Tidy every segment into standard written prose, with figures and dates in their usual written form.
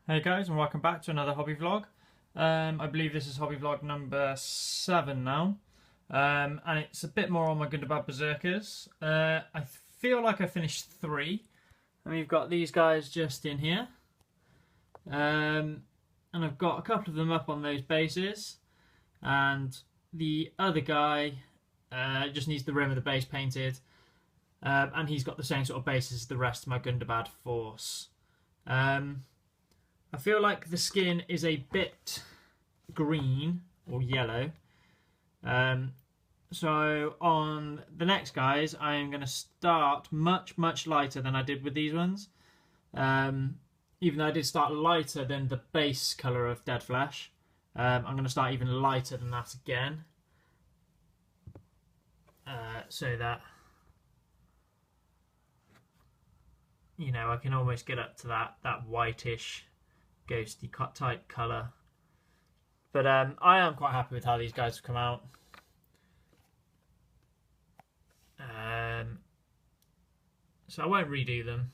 Hey guys, and welcome back to another hobby vlog. I believe this is hobby vlog number 7 now, and it's a bit more on my Gundabad Berserkers. I feel like I finished 3, and we've got these guys just in here, and I've got a couple of them up on those bases, and the other guy just needs the rim of the base painted, and he's got the same sort of base as the rest of my Gundabad force. I feel like the skin is a bit green or yellow. So on the next guys, I am going to start much lighter than I did with these ones. Even though I did start lighter than the base colour of Dead Flesh, I'm going to start even lighter than that again. So that, you know, I can almost get up to that whitish ghosty type colour. But I am quite happy with how these guys have come out. So I won't redo them.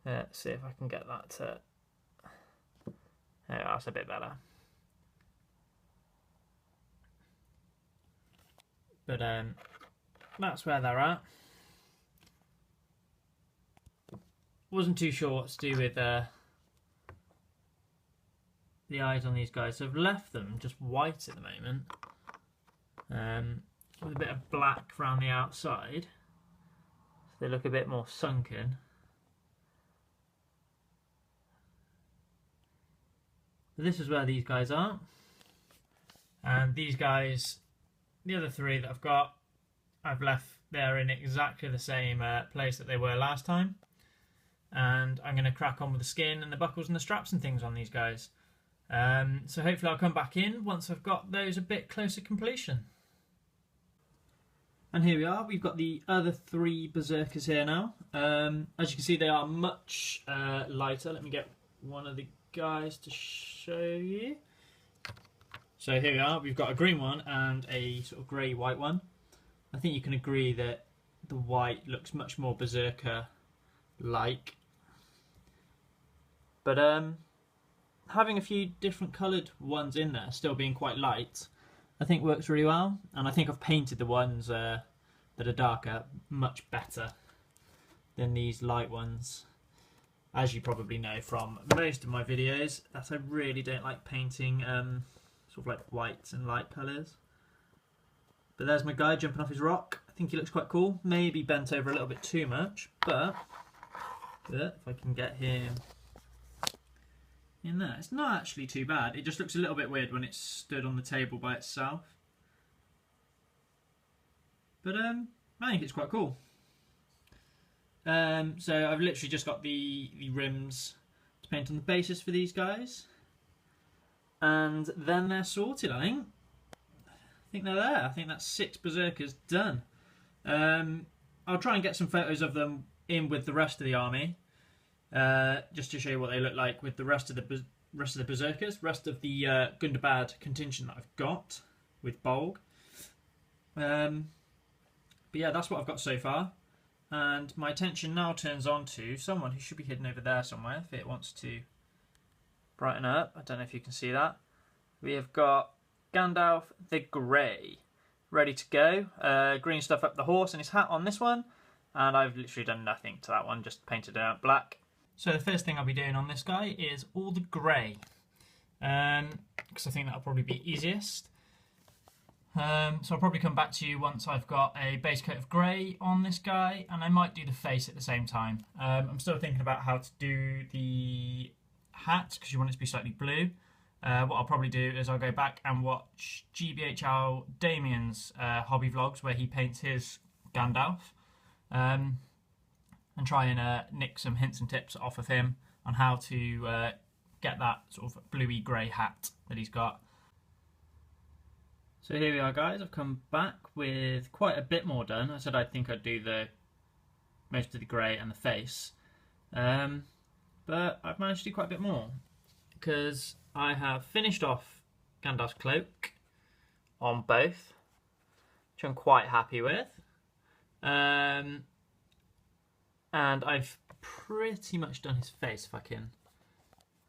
Let's see if I can get that to... Yeah, that's a bit better. But that's where they're at. Wasn't too sure what to do with the eyes on these guys, so I've left them just white at the moment, with a bit of black around the outside, so they look a bit more sunken. But this is where these guys are, and these guys, the other 3 that I've got, I've left there in exactly the same place that they were last time. And I'm going to crack on with the skin and the buckles and the straps and things on these guys. So hopefully I'll come back in once I've got those a bit closer to completion. And here we are, we've got the other 3 Berserkers here now. As you can see, they are much lighter. Let me get one of the guys to show you. So here we are, we've got a green one and a sort of grey-white one. I think you can agree that the white looks much more Berserker-like. But having a few different coloured ones in there, still being quite light, I think works really well. And I think I've painted the ones that are darker much better than these light ones. As you probably know from most of my videos, that I really don't like painting sort of like whites and light colours. But there's my guy jumping off his rock. I think he looks quite cool. Maybe bent over a little bit too much, but if I can get him in there, it's not actually too bad. It just looks a little bit weird when it's stood on the table by itself. But I think it's quite cool. So I've literally just got the rims to paint on the bases for these guys. And then they're sorted, I think. I think they're there. I think that's 6 Berserkers done. I'll try and get some photos of them in with the rest of the army. Just to show you what they look like with the rest of the Berserkers, rest of the Gundabad contingent that I've got with Bolg. But yeah, that's what I've got so far, and my attention now turns on to someone who should be hidden over there somewhere if it wants to brighten up. I don't know if you can see that. We have got Gandalf the Grey ready to go. Green stuff up the horse and his hat on this one, and I've literally done nothing to that one, just painted it out black. So the first thing I'll be doing on this guy is all the grey, because I think that'll probably be easiest. So I'll probably come back to you once I've got a base coat of grey on this guy, and I might do the face at the same time. I'm still thinking about how to do the hat, because you want it to be slightly blue. What I'll probably do is I'll go back and watch GBHL Damien's hobby vlogs where he paints his Gandalf. And try and nick some hints and tips off of him on how to get that sort of bluey grey hat that he's got. So here we are, guys. I've come back with quite a bit more done. I said I think I'd do most of the grey and the face, but I've managed to do quite a bit more, because I have finished off Gandalf's cloak on both, which I'm quite happy with. And I've pretty much done his face, if I can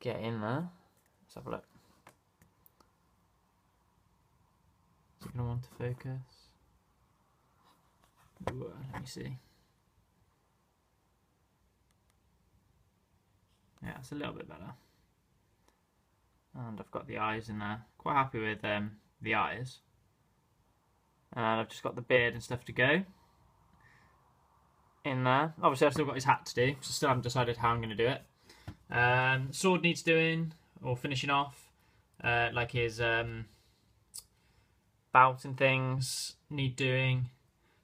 get in there. Let's have a look. Is it going to want to focus? Ooh, let me see. Yeah, it's a little bit better. And I've got the eyes in there. Quite happy with the eyes. And I've just got the beard and stuff to go in there. Obviously, I've still got his hat to do, so I still haven't decided how I'm going to do it. Sword needs doing, or finishing off. Like his bout and things need doing.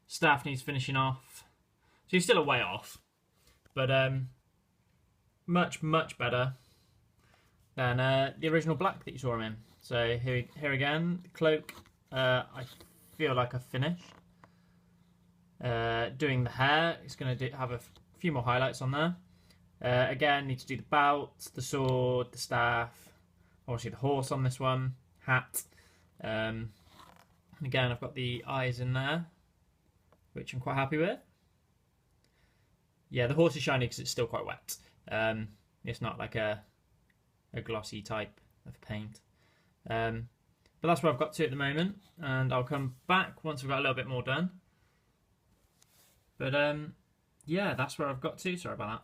Staff needs finishing off. So he's still a way off. But much, much better than the original black that you saw him in. So here again, the cloak, I feel like I've finished. Doing the hair, it's going to have a few more highlights on there. Again, need to do the bout, the sword, the staff, obviously the horse on this one, hat. And again, I've got the eyes in there, which I'm quite happy with. Yeah, the horse is shiny because it's still quite wet. It's not like a glossy type of paint. But that's where I've got to at the moment, and I'll come back once I've got a little bit more done. But yeah, that's where I've got to. Sorry about that.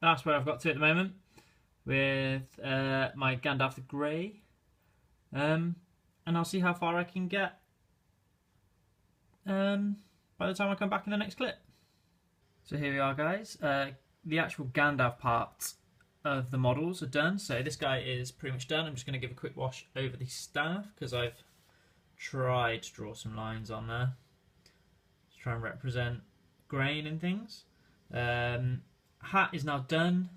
That's where I've got to at the moment with my Gandalf the Grey. And I'll see how far I can get by the time I come back in the next clip. So here we are, guys. The actual Gandalf part of the models are done. So this guy is pretty much done. I'm just going to give a quick wash over the staff because I've tried to draw some lines on there to try and represent grain and things. Hat is now done.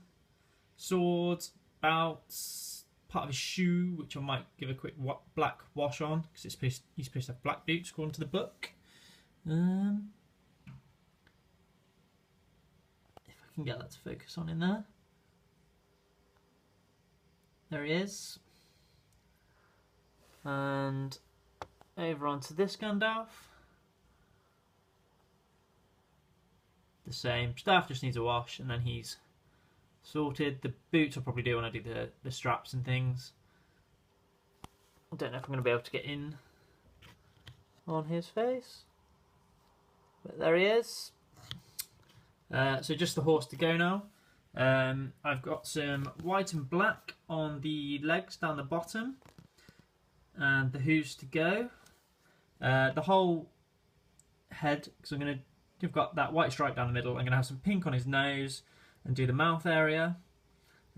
Sword, bouts, part of his shoe, which I might give a quick black wash on because he's supposed to have black boots according to the book. If I can get that to focus on in there. There he is. And over onto this Gandalf. The same. Staff just needs a wash and then he's sorted. The boots I'll probably do when I do the straps and things. I don't know if I'm going to be able to get in on his face. But there he is. So just the horse to go now. I've got some white and black on the legs down the bottom. And the hooves to go. The whole head, because I've got that white stripe down the middle. I'm going to have some pink on his nose and do the mouth area.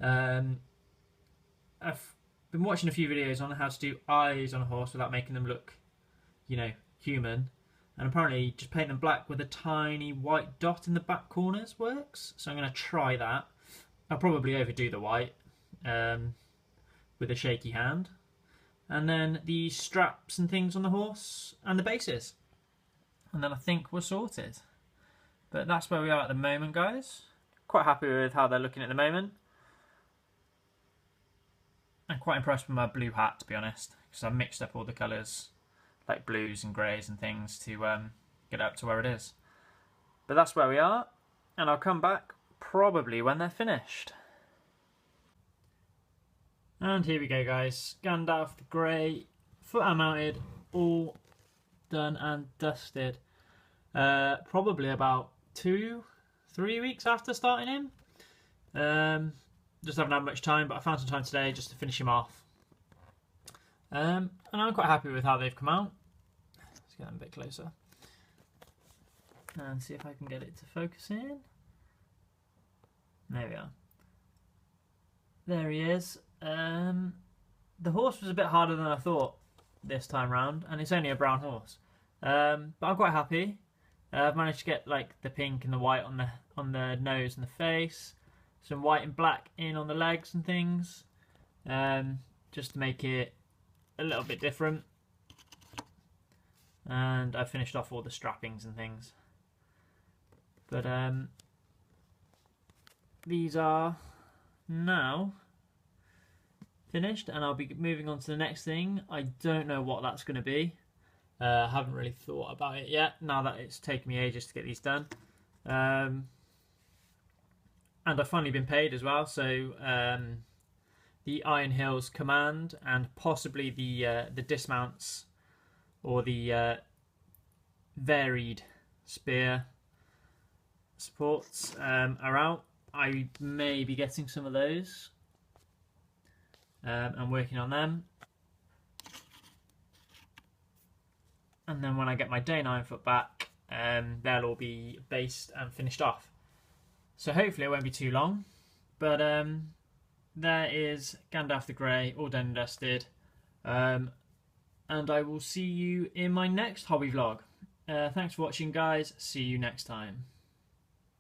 I've been watching a few videos on how to do eyes on a horse without making them look, you know, human. And apparently just paint them black with a tiny white dot in the back corners works. So I'm going to try that. I'll probably overdo the white with a shaky hand. And then the straps and things on the horse and the bases. And then I think we're sorted. But that's where we are at the moment, guys. Quite happy with how they're looking at the moment. I'm quite impressed with my blue hat, to be honest, because I've mixed up all the colours, like blues and greys and things, to get up to where it is. But that's where we are, and I'll come back probably when they're finished. And here we go, guys. Gandalf the Grey, foot mounted, all done and dusted. Probably about 2-3 weeks after starting him. Just haven't had much time, but I found some time today just to finish him off. And I'm quite happy with how they've come out. Let's get them a bit closer and see if I can get it to focus in. There we are. There he is. The horse was a bit harder than I thought this time round, and it's only a brown horse. But I'm quite happy. I've managed to get like the pink and the white on the nose and the face, some white and black in on the legs and things, just to make it a little bit different. And I finished off all the strappings and things. But these are now finished, and I'll be moving on to the next thing. I don't know what that's going to be. I haven't really thought about it yet, now that it's taken me ages to get these done. and I've finally been paid as well. So the Iron Hills command and possibly the dismounts or the varied spear supports are out. I may be getting some of those. I'm working on them. And then when I get my day 9 foot back, they'll all be based and finished off. So hopefully it won't be too long. But there is Gandalf the Grey, all done and dusted. And I will see you in my next hobby vlog. Thanks for watching, guys. See you next time.